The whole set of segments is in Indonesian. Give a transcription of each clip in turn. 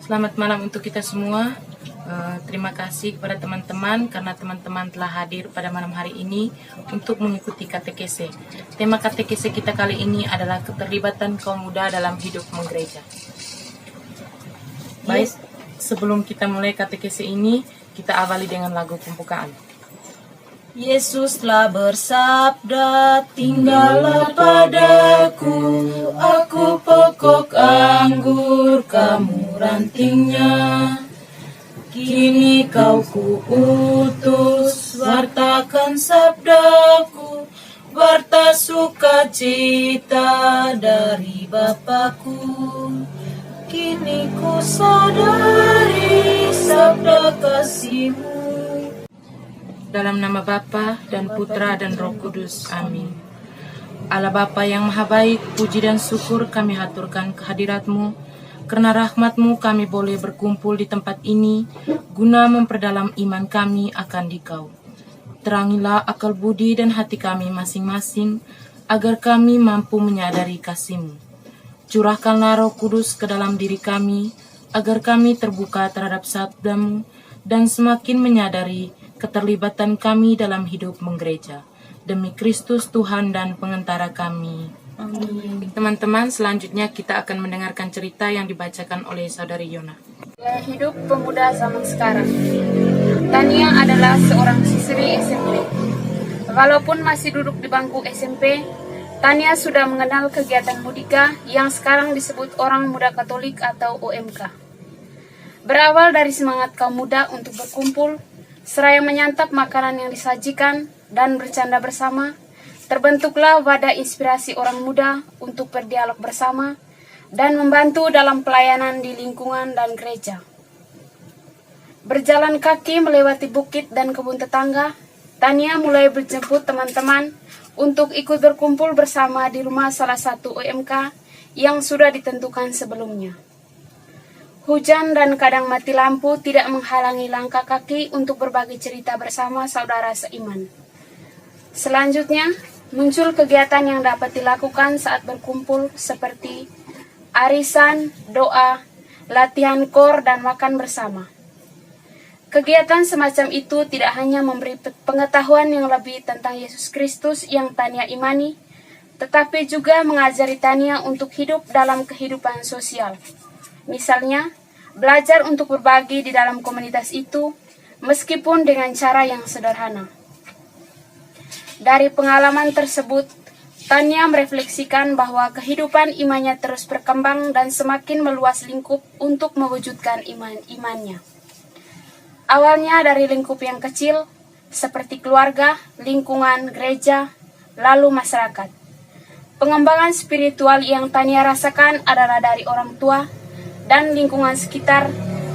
Selamat malam untuk kita semua. Terima kasih kepada teman-teman karena teman-teman telah hadir pada malam hari ini untuk mengikuti katekese. Tema katekese kita kali ini adalah keterlibatan kaum muda dalam hidup menggereja. Baik, sebelum kita mulai katekese ini, kita awali dengan lagu pembukaan. Yesus telah bersabda, tinggallah padaku, aku pokok anggur, kamu rantingnya. Kini kau kuutus, wartakan sabdaku, warta sukacita dari Bapakku. Kini ku sadari sabda kasih-Mu. Dalam nama Bapa dan Putra dan Roh Kudus. Amin. Allah Bapa yang Maha Baik, puji dan syukur kami haturkan kehadirat-Mu. Karena rahmat-Mu kami boleh berkumpul di tempat ini, guna memperdalam iman kami akan Dikau. Terangilah akal budi dan hati kami masing-masing, agar kami mampu menyadari kasih-Mu. Curahkanlah Roh Kudus ke dalam diri kami, agar kami terbuka terhadap sabda-Mu, dan semakin menyadari keterlibatan kami dalam hidup menggereja. Demi Kristus Tuhan dan pengantara kami. Amin. Teman-teman, selanjutnya kita akan mendengarkan cerita yang dibacakan oleh Saudari Yona. Gaya hidup pemuda zaman sekarang. Tania adalah seorang siswi SMP. Walaupun masih duduk di bangku SMP, Tania sudah mengenal kegiatan Mudika yang sekarang disebut Orang Muda Katolik atau OMK. Berawal dari semangat kaum muda untuk berkumpul, seraya menyantap makanan yang disajikan dan bercanda bersama, terbentuklah wadah inspirasi orang muda untuk berdialog bersama dan membantu dalam pelayanan di lingkungan dan gereja. Berjalan kaki melewati bukit dan kebun tetangga, Tania mulai berjemput teman-teman untuk ikut berkumpul bersama di rumah salah satu OMK yang sudah ditentukan sebelumnya. Hujan dan kadang mati lampu tidak menghalangi langkah kaki untuk berbagi cerita bersama saudara seiman. Selanjutnya, muncul kegiatan yang dapat dilakukan saat berkumpul seperti arisan, doa, latihan kor, dan makan bersama. Kegiatan semacam itu tidak hanya memberi pengetahuan yang lebih tentang Yesus Kristus yang Tania imani, tetapi juga mengajari Tania untuk hidup dalam kehidupan sosial. Misalnya, belajar untuk berbagi di dalam komunitas itu, meskipun dengan cara yang sederhana. Dari pengalaman tersebut, Tania merefleksikan bahwa kehidupan imannya terus berkembang dan semakin meluas lingkup untuk mewujudkan imannya. Awalnya dari lingkup yang kecil, seperti keluarga, lingkungan, gereja, lalu masyarakat. Pengembangan spiritual yang Tania rasakan adalah dari orang tua dan lingkungan sekitar,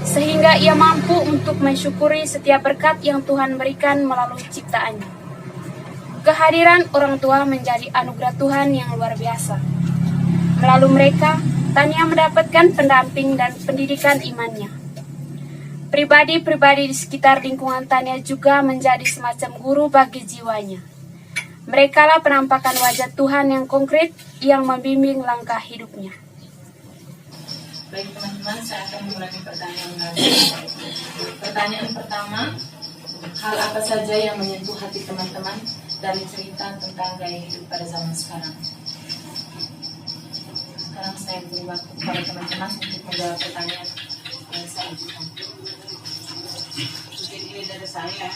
sehingga ia mampu untuk mensyukuri setiap berkat yang Tuhan berikan melalui ciptaannya. Kehadiran orang tua menjadi anugerah Tuhan yang luar biasa. Melalui mereka, Tania mendapatkan pendamping dan pendidikan imannya. Pribadi-pribadi di sekitar lingkungan Tania juga menjadi semacam guru bagi jiwanya. Merekalah penampakan wajah Tuhan yang konkret yang membimbing langkah hidupnya. Baik teman-teman, saya akan mulai pertanyaan lagi. Pertanyaan pertama, hal apa saja yang menyentuh hati teman-teman dari cerita tentang gaya hidup pada zaman sekarang? Sekarang saya beri waktu kepada teman-teman untuk menjawab pertanyaan yang saya ajukan. Mungkin ini dari saya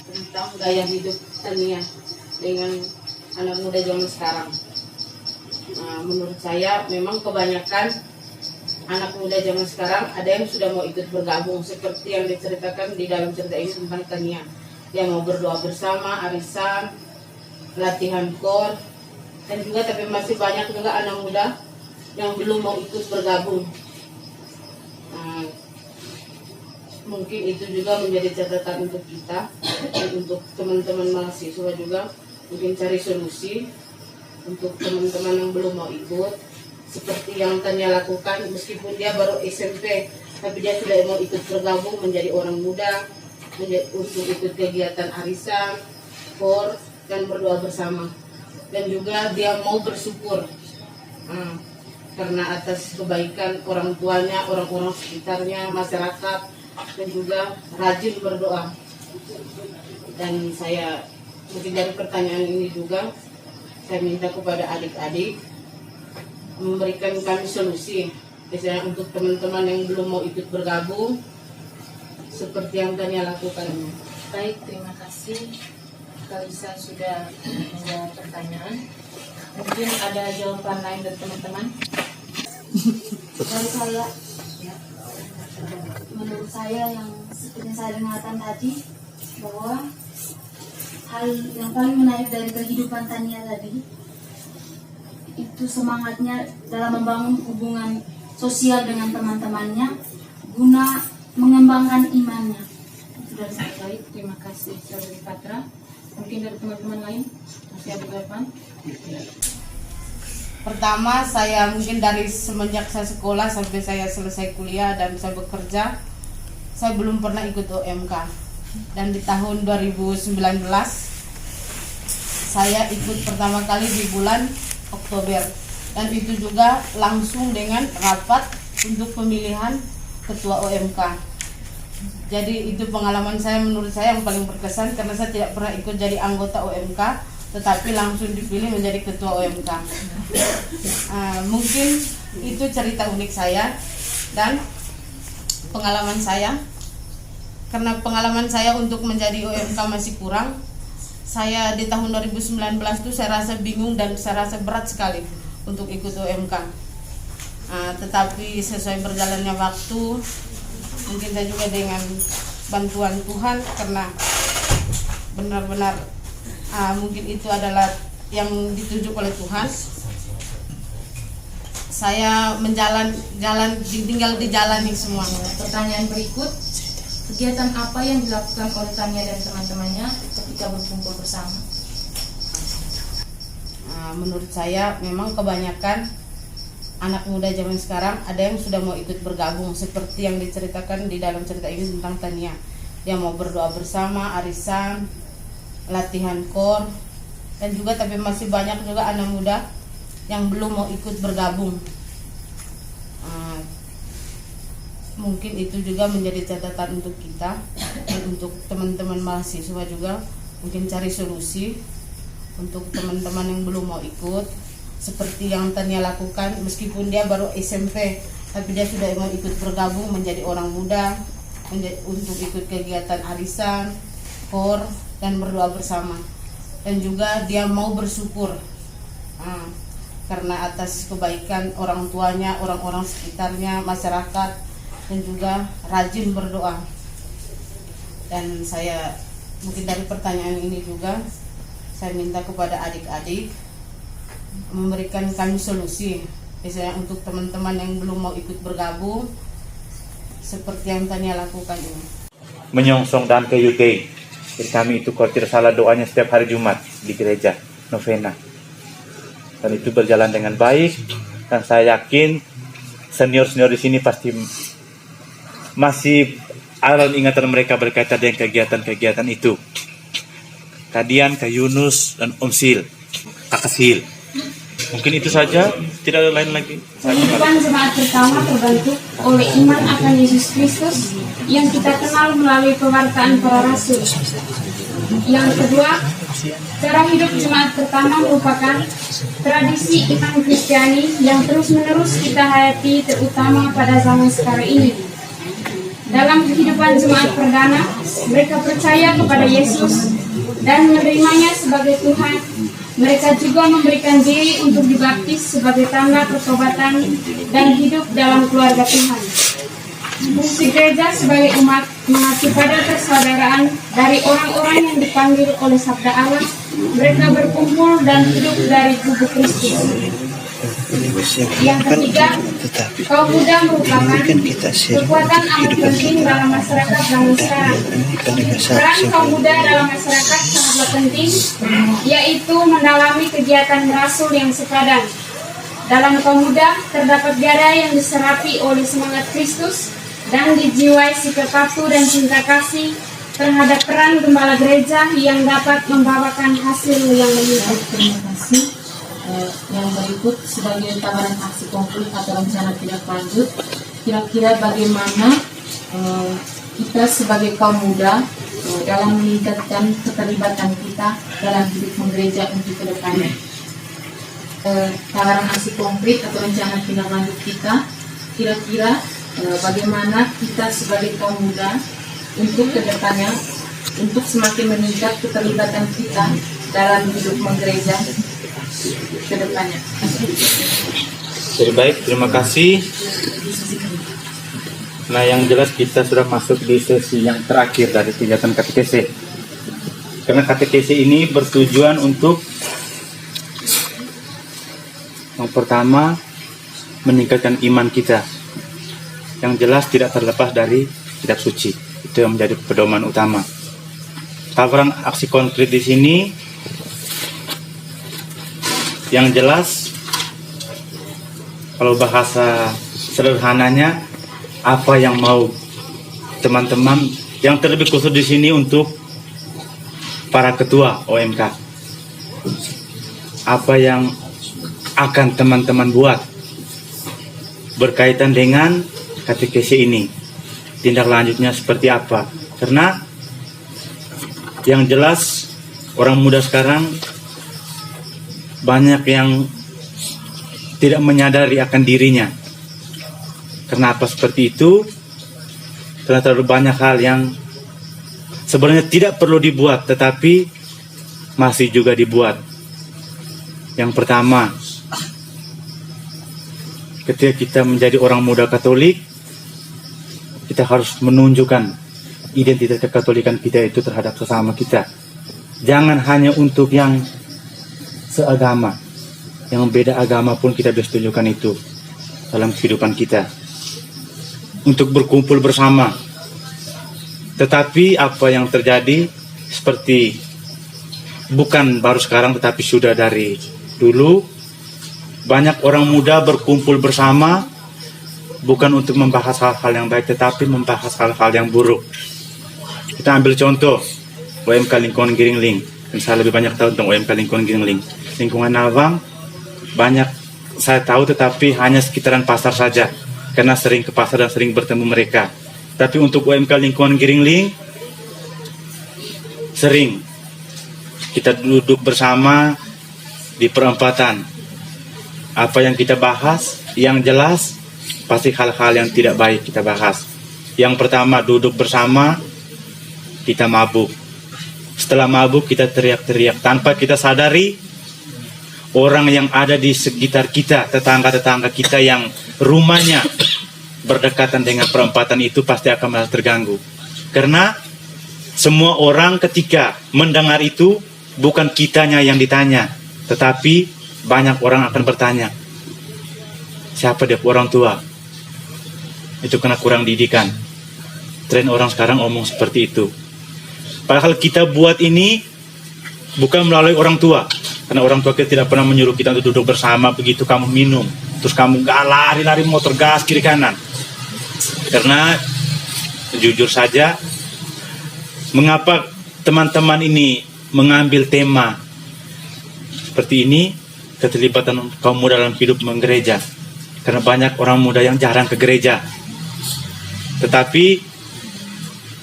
tentang gaya hidup Tania dengan anak muda zaman sekarang. Menurut saya memang kebanyakan anak muda zaman sekarang ada yang sudah mau ikut bergabung seperti yang diceritakan di dalam cerita ini tentang Tania, yang mau berdoa bersama, arisan, latihan kor, dan juga tapi masih banyak juga anak muda yang belum mau ikut bergabung. Mungkin itu juga menjadi catatan untuk kita dan untuk teman-teman mahasiswa juga, mungkin cari solusi untuk teman-teman yang belum mau ikut, seperti yang Tania lakukan meskipun dia baru SMP, tapi dia sudah mau ikut bergabung menjadi orang muda, untuk ikut kegiatan arisan, kor, dan berdoa bersama. Dan juga dia mau bersyukur. karena atas kebaikan orang tuanya, orang-orang sekitarnya, masyarakat, dan juga rajin berdoa. Dan saya mungkin dari pertanyaan ini juga saya minta kepada adik-adik memberikan kami solusi, misalnya untuk teman-teman yang belum mau ikut bergabung seperti yang Tania lakukan. Baik, terima kasih. Kalisa sudah menjawab pertanyaan. Mungkin ada jawaban lain dari teman-teman? Dari saya, ya, menurut saya yang seperti saya dengarkan tadi, bahwa hal yang paling menarik dari kehidupan Tania tadi itu semangatnya dalam membangun hubungan sosial dengan teman-temannya guna mengembangkan imannya. Itu dari saya. Baik, terima kasih Saudari Patra. Mungkin dari teman-teman lain masih ada jawaban? Pertama, saya mungkin dari semenjak saya sekolah sampai saya selesai kuliah dan saya bekerja, saya belum pernah ikut OMK. Dan di tahun 2019 saya ikut pertama kali di bulan Oktober, dan itu juga langsung dengan rapat untuk pemilihan ketua OMK. Jadi itu pengalaman saya, menurut saya yang paling berkesan, karena saya tidak pernah ikut jadi anggota OMK, tetapi langsung dipilih menjadi ketua OMK. Mungkin itu cerita unik saya dan pengalaman saya. Karena pengalaman saya untuk menjadi OMK masih kurang, saya di tahun 2019 itu saya rasa bingung dan saya rasa berat sekali untuk ikut OMK. Tetapi sesuai berjalannya waktu, mungkin saya juga dengan bantuan Tuhan, karena benar-benar mungkin itu adalah yang ditunjuk oleh Tuhan. Saya tinggal dijalani semuanya. Pertanyaan berikut, kegiatan apa yang dilakukan oleh Tania dan teman-temannya ketika berkumpul bersama? Menurut saya memang kebanyakan anak muda zaman sekarang ada yang sudah mau ikut bergabung, seperti yang diceritakan di dalam cerita ini tentang Tania. Dia mau berdoa bersama, arisan, latihan kor, dan juga tapi masih banyak juga anak muda yang belum mau ikut bergabung. Mungkin itu juga menjadi catatan untuk kita dan untuk teman-teman mahasiswa juga, mungkin cari solusi untuk teman-teman yang belum mau ikut, seperti yang Tania lakukan. Meskipun dia baru SMP, tapi dia sudah mau ikut bergabung menjadi orang muda, untuk ikut kegiatan arisan, kor, dan berdoa bersama. Dan juga dia mau bersyukur karena atas kebaikan orang tuanya, orang-orang sekitarnya, masyarakat, dan juga rajin berdoa. Dan saya mungkin dari pertanyaan ini juga saya minta kepada adik-adik memberikan kami solusi, misalnya untuk teman-teman yang belum mau ikut bergabung seperti yang Tania lakukan ini. Menyongsong dan ke UK. Jadi kami itu khawatir salah doanya setiap hari Jumat di gereja novena. Dan itu berjalan dengan baik, dan saya yakin senior-senior di sini pasti masih ada ingatan mereka berkaitan dengan kegiatan-kegiatan itu. Kadian, Kak Yunus, dan Om Sil, Kakak Sil. Mungkin itu saja, tidak ada lain lagi. Kehidupan jemaat pertama terbentuk oleh iman akan Yesus Kristus yang kita kenal melalui pewartaan para rasul. Yang kedua, cara hidup jemaat pertama merupakan tradisi iman Kristiani yang terus-menerus kita hayati, terutama pada zaman sekarang ini. Dalam kehidupan jemaat perdana, mereka percaya kepada Yesus dan menerimanya sebagai Tuhan. Mereka juga memberikan diri untuk dibaptis sebagai tanda pertobatan dan hidup dalam keluarga Tuhan. Fungsi gereja sebagai umat mengacu pada persaudaraan dari orang-orang yang dipanggil oleh sabda Allah. Mereka berkumpul dan hidup dari tubuh Kristus. Yang ketiga, kaum muda merupakan kekuatan amat penting dalam masyarakat zaman sekarang. Peran kaum muda dalam masyarakat sangatlah penting, yaitu mendalami kegiatan rasul yang sepadan. Dalam kaum muda terdapat gairah yang diserapi oleh semangat Kristus dan dijiwai sikap patuh dan cinta kasih terhadap peran gembala gereja yang dapat membawakan hasil yang melimpah. Terima kasih. yang berikut sebagai tawaran aksi konkret atau rencana tindak lanjut. Kira-kira bagaimana kita sebagai kaum muda dalam meningkatkan keterlibatan kita dalam hidup menggereja untuk kedepannya. Tawaran aksi konkret atau rencana tindak lanjut kita, kira-kira bagaimana kita sebagai kaum muda untuk kedepannya, untuk semakin meningkat keterlibatan kita dalam hidup menggereja kedepannya. Jadi baik, terima kasih. Nah, yang jelas kita sudah masuk di sesi yang terakhir dari kegiatan katekesi. Karena katekesi ini bertujuan untuk yang pertama meningkatkan iman kita. Yang jelas tidak terlepas dari kitab suci. Itu yang menjadi pedoman utama. Tawaran aksi konkret di sini yang jelas, kalau bahasa sederhananya, apa yang mau teman-teman, yang terlebih khusus di sini untuk para ketua OMK, apa yang akan teman-teman buat berkaitan dengan katekesi ini, tindak lanjutnya seperti apa. Karena yang jelas orang muda sekarang banyak yang tidak menyadari akan dirinya. Kenapa seperti itu? Karena terlalu banyak hal yang sebenarnya tidak perlu dibuat, tetapi masih juga dibuat. Yang pertama, ketika kita menjadi orang muda Katolik, kita harus menunjukkan identitas kekatolikan kita itu terhadap sesama kita. Jangan hanya untuk yang seagama, yang beda agama pun kita bisa tunjukkan itu dalam kehidupan kita. Untuk berkumpul bersama. Tetapi apa yang terjadi seperti bukan baru sekarang, tetapi sudah dari dulu, banyak orang muda berkumpul bersama bukan untuk membahas hal-hal yang baik, tetapi membahas hal-hal yang buruk. Kita ambil contoh OMK Lingkungan Giringling. Dan saya lebih banyak tahu tentang OMK Lingkungan Giringling. Lingkungan Nawang banyak saya tahu, tetapi hanya sekitaran pasar saja, karena sering ke pasar dan sering bertemu mereka. Tapi untuk OMK Lingkungan Giringling, sering kita duduk bersama di perempatan. Apa yang kita bahas, yang jelas pasti hal-hal yang tidak baik kita bahas. Yang pertama, duduk bersama, kita mabuk. Setelah mabuk, kita teriak-teriak tanpa kita sadari. Orang yang ada di sekitar kita, tetangga-tetangga kita yang rumahnya berdekatan dengan perempatan itu pasti akan merasa terganggu. Karena semua orang ketika mendengar itu, bukan kitanya yang ditanya, tetapi banyak orang akan bertanya, siapa dia orang tua? Itu karena kurang didikan. Tren orang sekarang omong seperti itu. Padahal kita buat ini bukan melalui orang tua. Karena orang tua kita tidak pernah menyuruh kita untuk duduk bersama, begitu kamu minum, terus kamu gak lari-lari motor gas kiri kanan. Karena jujur saja, mengapa teman-teman ini mengambil tema seperti ini, keterlibatan kaum muda dalam hidup menggereja. Karena banyak orang muda yang jarang ke gereja. Tetapi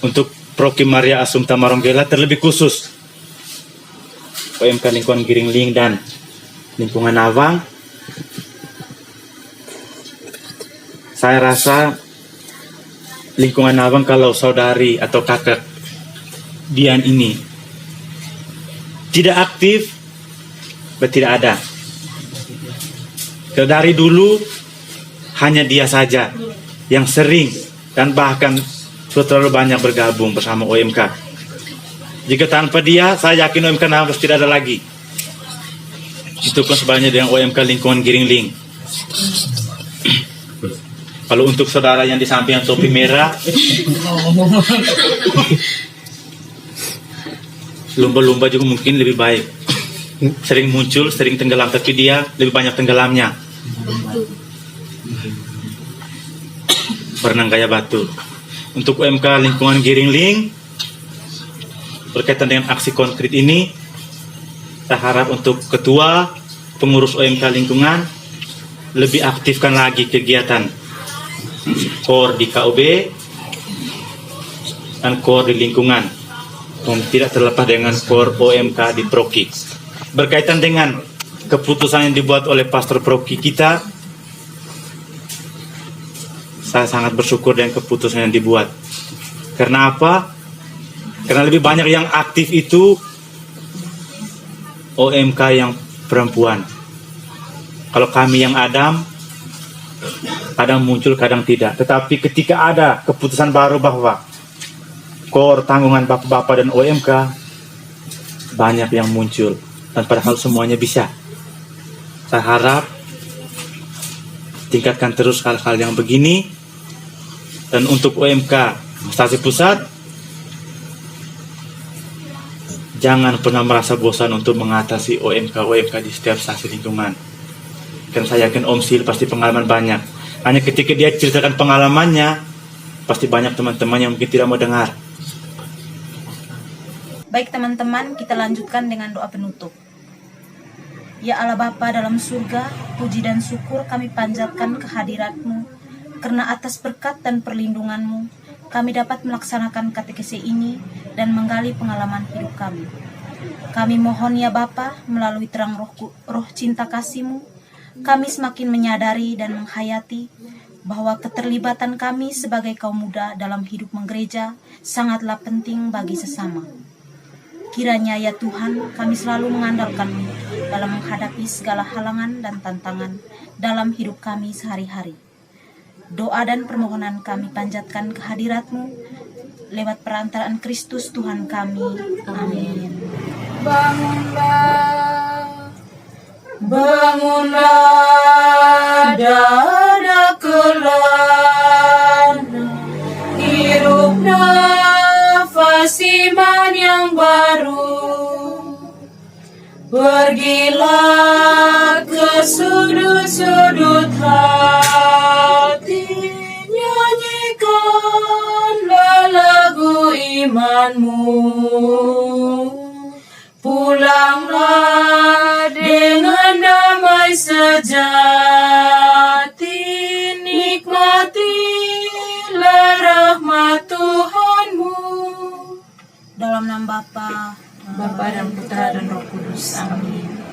untuk Prokim Maria Assumpta Maronggela terlebih khusus, OMK Lingkungan Giringling dan Lingkungan Nawang, saya rasa Lingkungan Nawang, kalau saudari atau kakak Dian ini tidak aktif, tidak ada. Dari dulu hanya dia saja yang sering dan bahkan sudah terlalu banyak bergabung bersama OMK. Jika tanpa dia, saya yakin OMK Nawang tidak ada lagi. Itu pun sebenarnya dengan OMK Lingkungan Giringling. Kalau untuk saudara yang di samping yang topi merah, lumba-lumba juga mungkin lebih baik. Sering muncul, sering tenggelam, tapi dia lebih banyak tenggelamnya. Berenang gaya batu. Untuk OMK Lingkungan Giringling, berkaitan dengan aksi konkret ini, saya harap untuk ketua pengurus OMK lingkungan lebih aktifkan lagi kegiatan KOR di KOB dan KOR di lingkungan, dan tidak terlepas dengan KOR OMK di Proki. Berkaitan dengan keputusan yang dibuat oleh Pastor Proki kita, saya sangat bersyukur dengan keputusan yang dibuat. Karena apa? Karena lebih banyak yang aktif itu OMK yang perempuan. Kalau kami yang Adam, kadang muncul, kadang tidak. Tetapi ketika ada keputusan baru bahwa KOR tanggungan bapak-bapak dan OMK, banyak yang muncul. Dan padahal semuanya bisa. Saya harap tingkatkan terus hal-hal yang begini. Dan untuk OMK Stasi Pusat, jangan pernah merasa bosan untuk mengatasi OMK di setiap stasi lingkungan. Karena saya yakin Om Sil pasti pengalaman banyak. Hanya ketika dia ceritakan pengalamannya, pasti banyak teman-teman yang mungkin tidak mau dengar. Baik teman-teman, kita lanjutkan dengan doa penutup. Ya Allah Bapa dalam surga, puji dan syukur kami panjatkan kehadirat-Mu, karena atas berkat dan perlindungan-Mu, kami dapat melaksanakan katekese ini dan menggali pengalaman hidup kami. Kami mohon ya Bapa, melalui terang roh cinta kasih-Mu, kami semakin menyadari dan menghayati bahwa keterlibatan kami sebagai kaum muda dalam hidup menggereja sangatlah penting bagi sesama. Kiranya ya Tuhan, kami selalu mengandalkan-Mu dalam menghadapi segala halangan dan tantangan dalam hidup kami sehari-hari. Doa dan permohonan kami panjatkan kehadirat-Mu lewat perantaraan Kristus Tuhan kami. Amin. Bangunlah dada kelan, hirup nafas iman yang baru. Pergilah ke sudut-sudut hati, nyanyikanlah lagu imanmu. Pulanglah dengan damai sejati, nikmatilah rahmat Tuhanmu. Dalam nama Bapa Bapa dan Putra dan Roh Kudus. Amin.